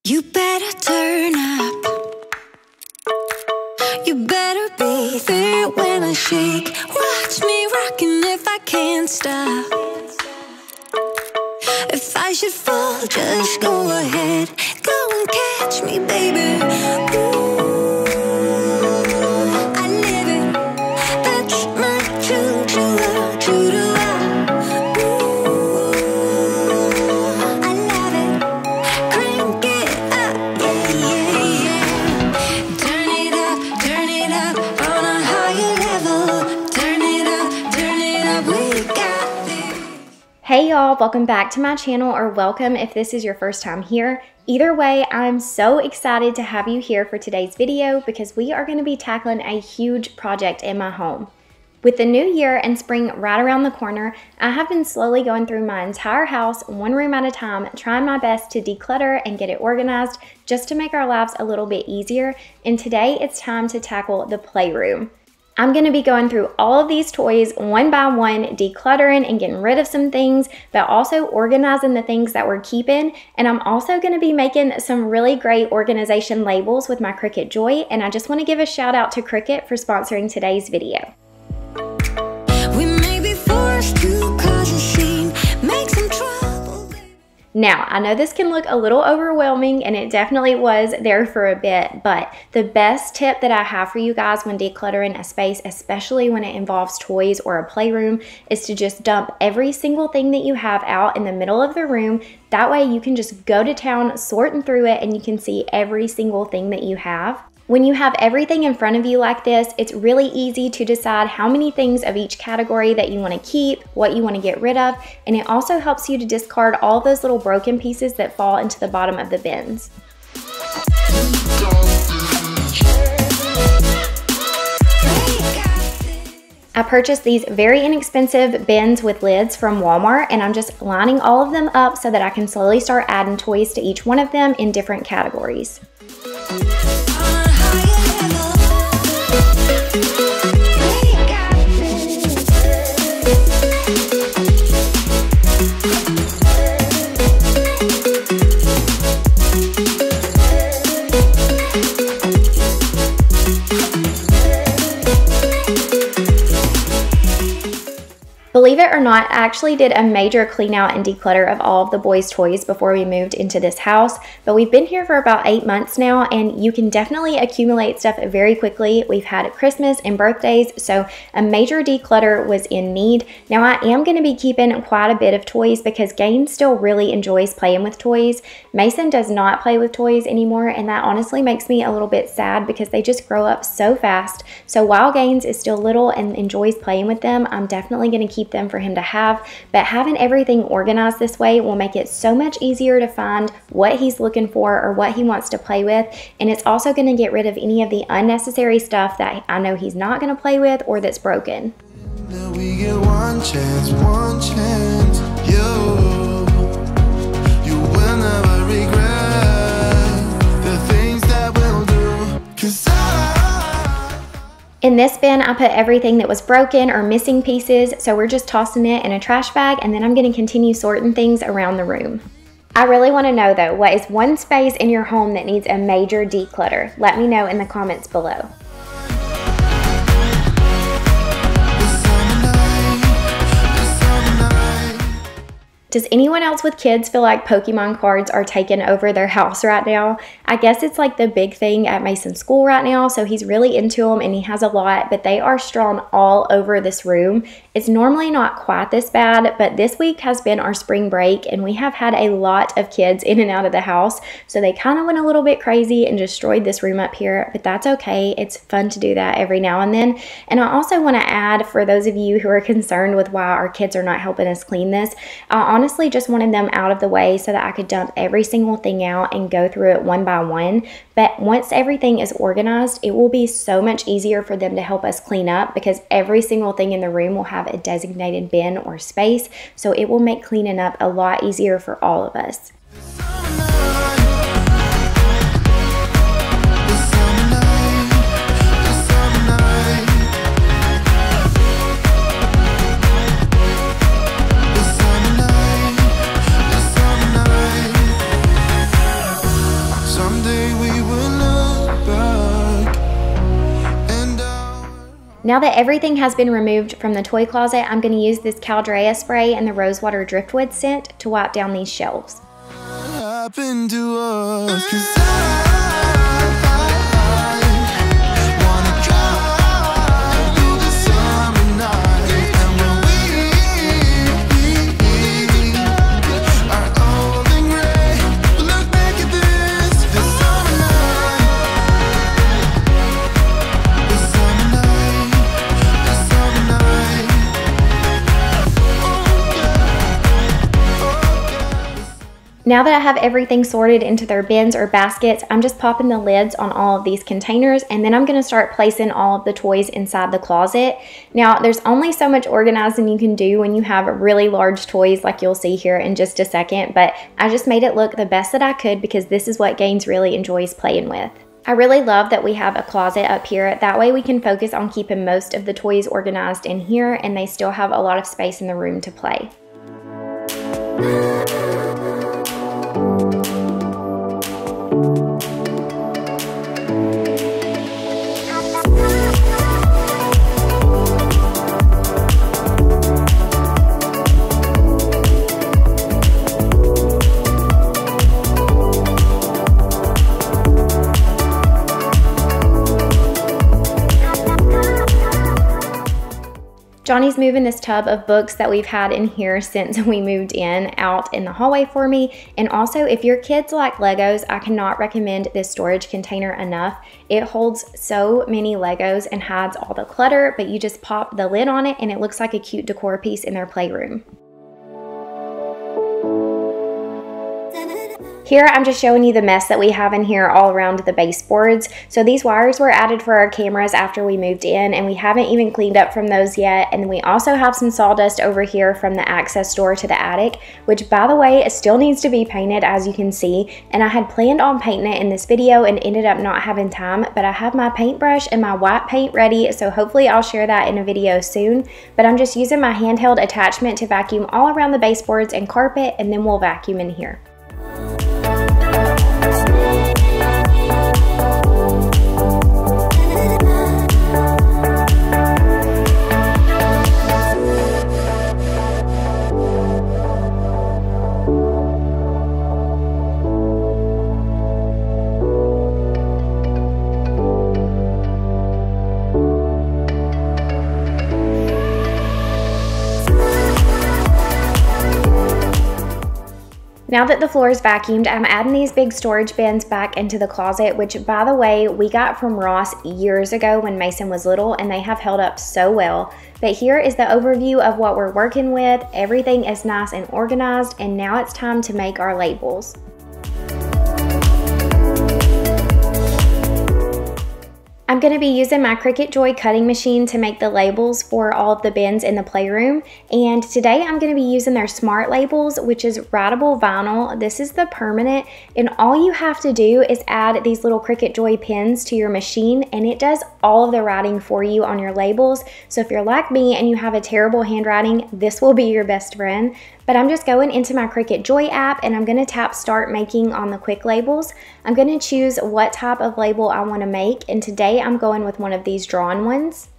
You better turn up. You better be there when I shake. Watch me rockin' if I can't stop. If I should fall, just go ahead. Go and catch me, baby. Ooh, I live it. That's my true love, true to love. Ooh, I love it. Crank it up, yeah, yeah. Turn it up on a higher level. Turn it up, we got this. Hey y'all, welcome back to my channel, or welcome if this is your first time here. Either way, I'm so excited to have you here for today's video because we are going to be tackling a huge project in my home. With the new year and spring right around the corner, I have been slowly going through my entire house, one room at a time, trying my best to declutter and get it organized just to make our lives a little bit easier. And today it's time to tackle the playroom. I'm going to be going through all of these toys one by one, decluttering and getting rid of some things, but also organizing the things that we're keeping. And I'm also going to be making some really great organization labels with my CRICUT Joy. And I just want to give a shout out to CRICUT for sponsoring today's video. We may be forced to cause a scene, make some trouble. Now, I know this can look a little overwhelming, and it definitely was there for a bit, but the best tip that I have for you guys when decluttering a space, especially when it involves toys or a playroom, is to just dump every single thing that you have out in the middle of the room. That way you can just go to town sorting through it and you can see every single thing that you have. When you have everything in front of you like this, it's really easy to decide how many things of each category that you want to keep, what you want to get rid of, and it also helps you to discard all those little broken pieces that fall into the bottom of the bins. I purchased these very inexpensive bins with lids from Walmart, and I'm just lining all of them up so that I can slowly start adding toys to each one of them in different categories. Believe it or not, I actually did a major clean out and declutter of all of the boys' toys before we moved into this house, but we've been here for about 8 months now, and you can definitely accumulate stuff very quickly. We've had Christmas and birthdays, so a major declutter was in need. Now I am going to be keeping quite a bit of toys because Gaines still really enjoys playing with toys. Mason does not play with toys anymore, and that honestly makes me a little bit sad because they just grow up so fast. So while Gaines is still little and enjoys playing with them, I'm definitely going to keep them for him to have, but having everything organized this way will make it so much easier to find what he's looking for or what he wants to play with, and it's also going to get rid of any of the unnecessary stuff that I know he's not going to play with or that's broken. We get one chance, you will never regret the things that we'll do, 'cause in this bin, I put everything that was broken or missing pieces, so we're just tossing it in a trash bag, and then I'm going to continue sorting things around the room. I really want to know though, what is one space in your home that needs a major declutter? Let me know in the comments below. Does anyone else with kids feel like Pokemon cards are taking over their house right now? I guess it's like the big thing at Mason's school right now, so he's really into them and he has a lot, but they are strewn all over this room. It's normally not quite this bad, but this week has been our spring break and we have had a lot of kids in and out of the house, so they kind of went a little bit crazy and destroyed this room up here, but that's okay. It's fun to do that every now and then. And I also want to add, for those of you who are concerned with why our kids are not helping us clean this, I honestly just wanted them out of the way so that I could dump every single thing out and go through it one by one. But once everything is organized, it will be so much easier for them to help us clean up because every single thing in the room will have a designated bin or space, so it will make cleaning up a lot easier for all of us. Now that everything has been removed from the toy closet, I'm going to use this Caldrea spray and the Rosewater Driftwood scent to wipe down these shelves. Happened to us, 'cause wanna drive through the summer night, and when we are old and gray, look back at this summer night, this summer night, this summer night. Oh yeah, oh yeah. Now that I have everything sorted into their bins or baskets, I'm just popping the lids on all of these containers, and then I'm going to start placing all of the toys inside the closet. Now, there's only so much organizing you can do when you have really large toys like you'll see here in just a second, but I just made it look the best that I could because this is what Gaines really enjoys playing with. I really love that we have a closet up here. That way we can focus on keeping most of the toys organized in here, and they still have a lot of space in the room to play. Johnny's moving this tub of books that we've had in here since we moved in out in the hallway for me. And also, if your kids like Legos, I cannot recommend this storage container enough. It holds so many Legos and hides all the clutter, but you just pop the lid on it and it looks like a cute decor piece in their playroom. Here I'm just showing you the mess that we have in here all around the baseboards. So these wires were added for our cameras after we moved in, and we haven't even cleaned up from those yet. And we also have some sawdust over here from the access door to the attic, which by the way, it still needs to be painted, as you can see. And I had planned on painting it in this video and ended up not having time, but I have my paintbrush and my white paint ready, so hopefully I'll share that in a video soon. But I'm just using my handheld attachment to vacuum all around the baseboards and carpet, and then we'll vacuum in here. Now that the floor is vacuumed, I'm adding these big storage bins back into the closet, which by the way, we got from Ross years ago when Mason was little, and they have held up so well. But here is the overview of what we're working with. Everything is nice and organized, and now it's time to make our labels. I'm going to be using my CRICUT Joy cutting machine to make the labels for all of the bins in the playroom, and today I'm going to be using their Smart Labels, which is writable vinyl. This is the permanent, and all you have to do is add these little CRICUT Joy pins to your machine, and it does all of the writing for you on your labels. So if you're like me and you have a terrible handwriting, this will be your best friend. But I'm just going into my CRICUT Joy app, and I'm going to tap Start Making on the quick labels. I'm going to choose what type of label I want to make, and today I'm going with one of these drawn ones.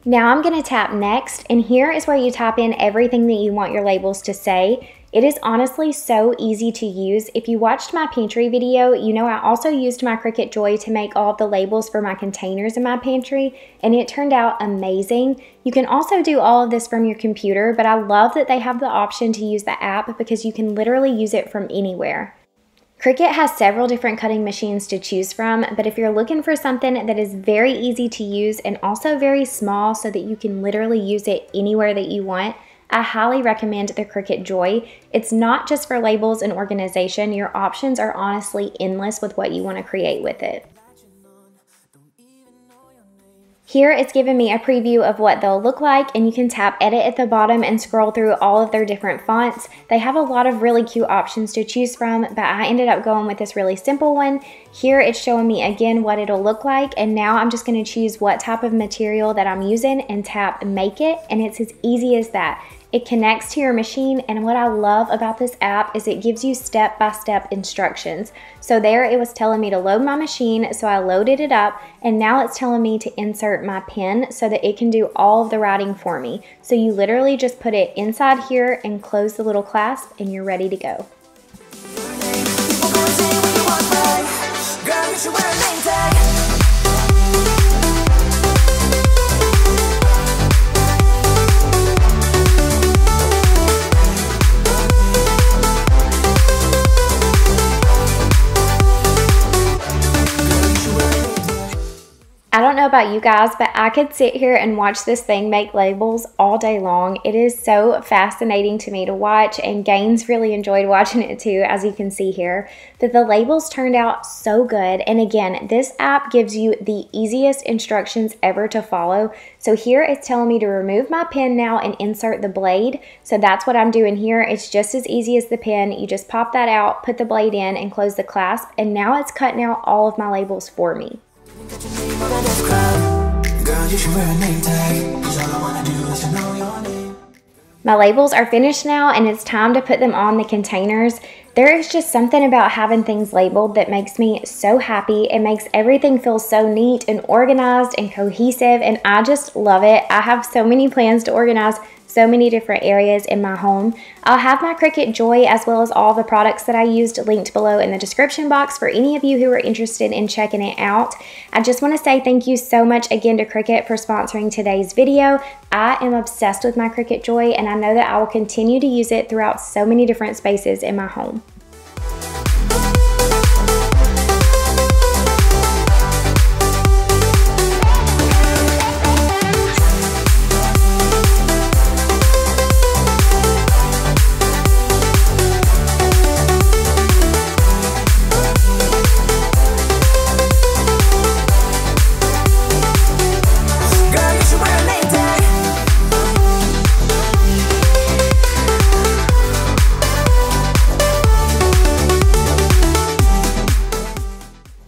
Now I'm going to tap Next, and here is where you type in everything that you want your labels to say. It is honestly so easy to use. If you watched my pantry video, you know I also used my CRICUT Joy to make all of the labels for my containers in my pantry, and it turned out amazing. You can also do all of this from your computer, but I love that they have the option to use the app because you can literally use it from anywhere. CRICUT has several different cutting machines to choose from, but if you're looking for something that is very easy to use and also very small so that you can literally use it anywhere that you want, I highly recommend the CRICUT Joy. It's not just for labels and organization. Your options are honestly endless with what you want to create with it. Here it's giving me a preview of what they'll look like, and you can tap Edit at the bottom and scroll through all of their different fonts. They have a lot of really cute options to choose from, but I ended up going with this really simple one. Here it's showing me again what it'll look like, and now I'm just going to choose what type of material that I'm using and tap Make It, and it's as easy as that. It connects to your machine, and what I love about this app is it gives you step-by-step instructions. So there it was telling me to load my machine, so I loaded it up, and now it's telling me to insert my pen so that it can do all of the writing for me. So you literally just put it inside here and close the little clasp, and you're ready to go. I don't know about you guys, but I could sit here and watch this thing make labels all day long. It is so fascinating to me to watch, and Gaines really enjoyed watching it too, as you can see here. But the labels turned out so good, and again, this app gives you the easiest instructions ever to follow. So here it's telling me to remove my pen now and insert the blade. So that's what I'm doing here. It's just as easy as the pen. You just pop that out, put the blade in, and close the clasp, and now it's cutting out all of my labels for me. My labels are finished now, and it's time to put them on the containers. There is just something about having things labeled that makes me so happy. It makes everything feel so neat and organized and cohesive, and I just love it. I have so many plans to organize so many different areas in my home. I'll have my CRICUT Joy as well as all the products that I used linked below in the description box for any of you who are interested in checking it out. I just want to say thank you so much again to CRICUT for sponsoring today's video. I am obsessed with my CRICUT Joy, and I know that I will continue to use it throughout so many different spaces in my home.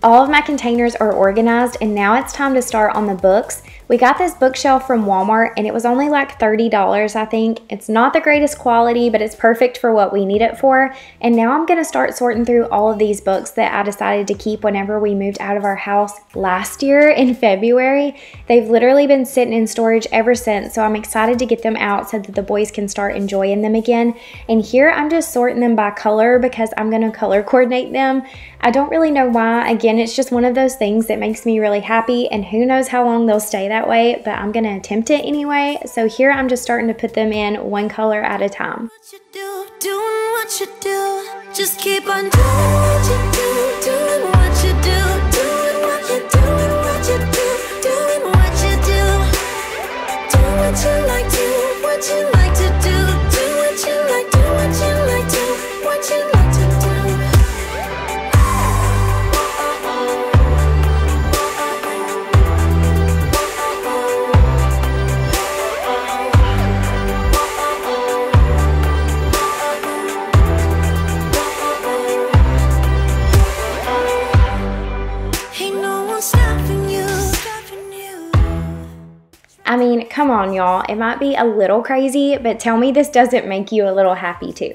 All of my containers are organized, and now it's time to start on the books. We got this bookshelf from Walmart, and it was only like $30, I think. It's not the greatest quality, but it's perfect for what we need it for. And now I'm gonna start sorting through all of these books that I decided to keep whenever we moved out of our house last year in February. They've literally been sitting in storage ever since, so I'm excited to get them out so that the boys can start enjoying them again. And here I'm just sorting them by color because I'm gonna color coordinate them. I don't really know why. Again, it's just one of those things that makes me really happy, and who knows how long they'll stay that way, but I'm gonna attempt it anyway. So here I'm just starting to put them in one color at a time. What you do, doing what you do. Just keep on doing what you do, doing what you do, doing what you do, what you do, doing what you do. Do what you like to, what you like to do, do what you like, do what you like to, what you like to do. I mean, come on, y'all. It might be a little crazy, but tell me this doesn't make you a little happy too.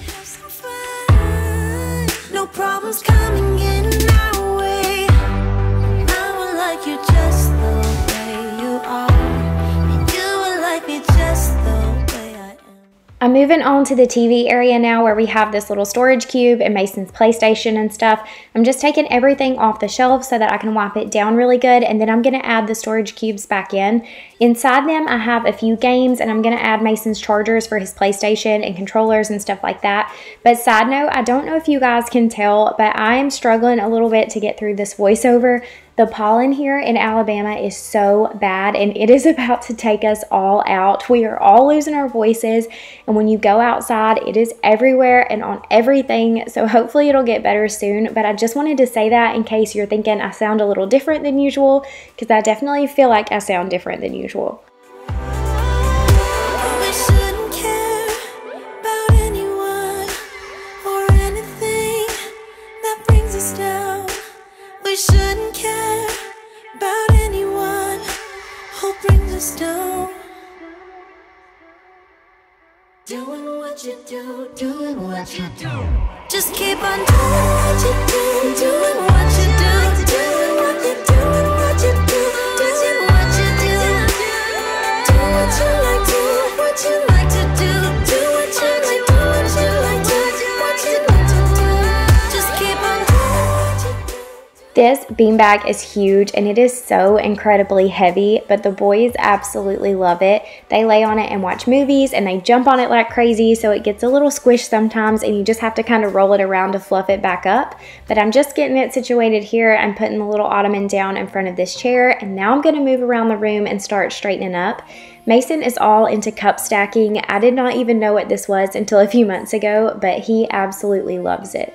Have some fun. No problems coming in our way. I will like you just the way you are, and you will like me just the way I am. I'm moving on to the TV area now, where we have this little storage cube and Mason's PlayStation and stuff. I'm just taking everything off the shelf so that I can wipe it down really good, and then I'm going to add the storage cubes back in. Inside them, I have a few games, and I'm going to add Mason's chargers for his PlayStation and controllers and stuff like that. But side note, I don't know if you guys can tell, but I am struggling a little bit to get through this voiceover. The pollen here in Alabama is so bad, and it is about to take us all out. We are all losing our voices, and when you go outside, it is everywhere and on everything, so hopefully it'll get better soon. But I just wanted to say that in case you're thinking I sound a little different than usual, because I definitely feel like I sound different than usual. We shouldn't care about anyone or anything that brings us down. We shouldn't care about anyone who brings us down. Doing what you do, doing what you do. Just keep on doing what you do, doing what you do, doing what you do, doing what you do, doing what you do. Do what you like, do what you like to do, do what you like, do what you like, do what you like to do. Just keep on doing what you do. This beanbag is huge and it is so incredibly heavy, but the boys absolutely love it. They lay on it and watch movies and they jump on it like crazy, so it gets a little squished sometimes and you just have to kind of roll it around to fluff it back up. But I'm just getting it situated here. I'm putting the little ottoman down in front of this chair, and now I'm going to move around the room and start straightening up. Mason is all into cup stacking. I did not even know what this was until a few months ago, but he absolutely loves it.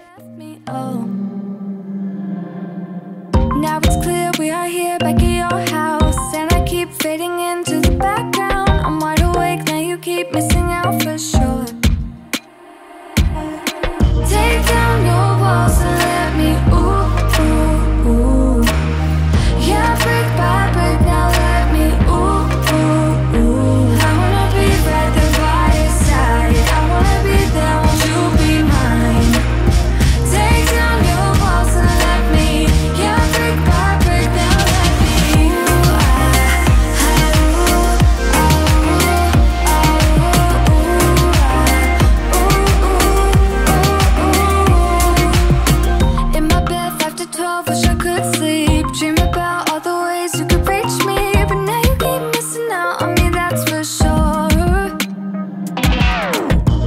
Now it's clear we are here back at your house, and I keep fading into the background. I'm wide awake, now you keep missing out for sure. Take down your walls and let me ooh, ooh, ooh. Yeah, brick by brick, now let me ooh, ooh, ooh. I wanna be right there by your side, I wanna be there, won't you be mine? Take down your walls and let me, yeah, brick by brick, now let me ooh, in my bed 5 to 12, wish I could sleep. Dream about all the ways you could reach me, but now you keep missing out on me, that's for sure.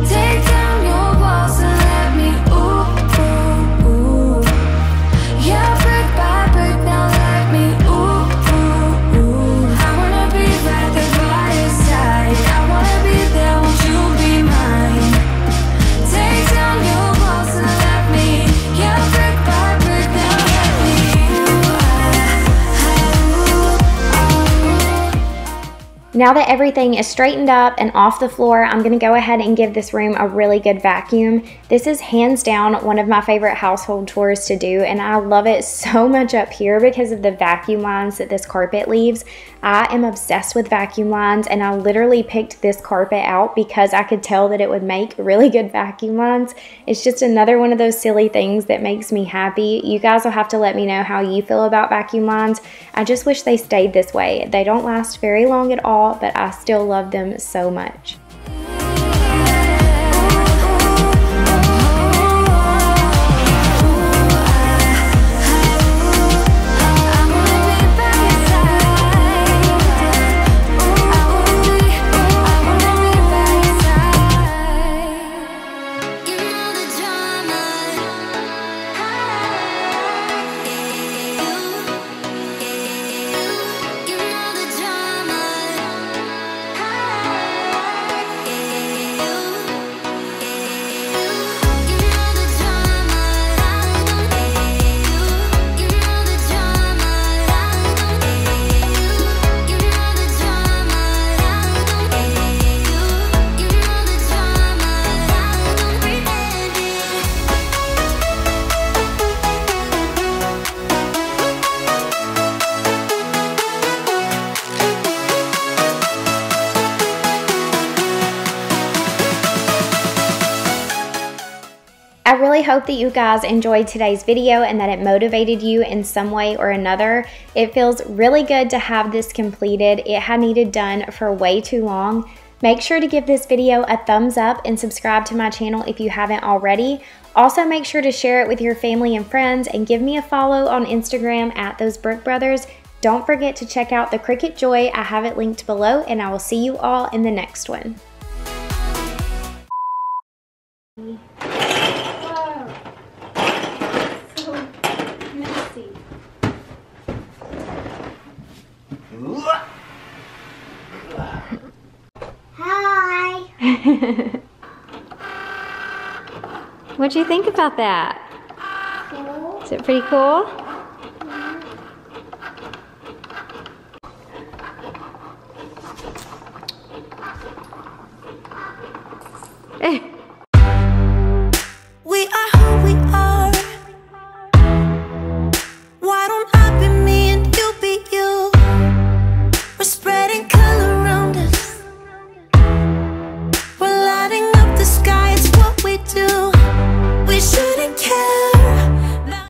Take down your walls and let me ooh, ooh, ooh. Yeah, brick by brick, now let me ooh, ooh, ooh. I wanna be right there by your side, I wanna be there, won't you be mine? Take down your walls and let me, yeah, brick by brick, now let me Now that everything is straightened up and off the floor, I'm going to go ahead and give this room a really good vacuum. This is hands down one of my favorite household chores to do, and I love it so much up here because of the vacuum lines that this carpet leaves. I am obsessed with vacuum lines, and I literally picked this carpet out because I could tell that it would make really good vacuum lines. It's just another one of those silly things that makes me happy. You guys will have to let me know how you feel about vacuum lines. I just wish they stayed this way. They don't last very long at all, but I still love them so much. I really hope that you guys enjoyed today's video and that it motivated you in some way or another. It feels really good to have this completed. It had needed done for way too long. Make sure to give this video a thumbs up and subscribe to my channel if you haven't already. Also, make sure to share it with your family and friends and give me a follow on Instagram at those Brook Brothers. Don't forget to check out the CRICUT Joy. I have it linked below, and I will see you all in the next one. Hi. What'd you think about that? Cool. Is it pretty cool?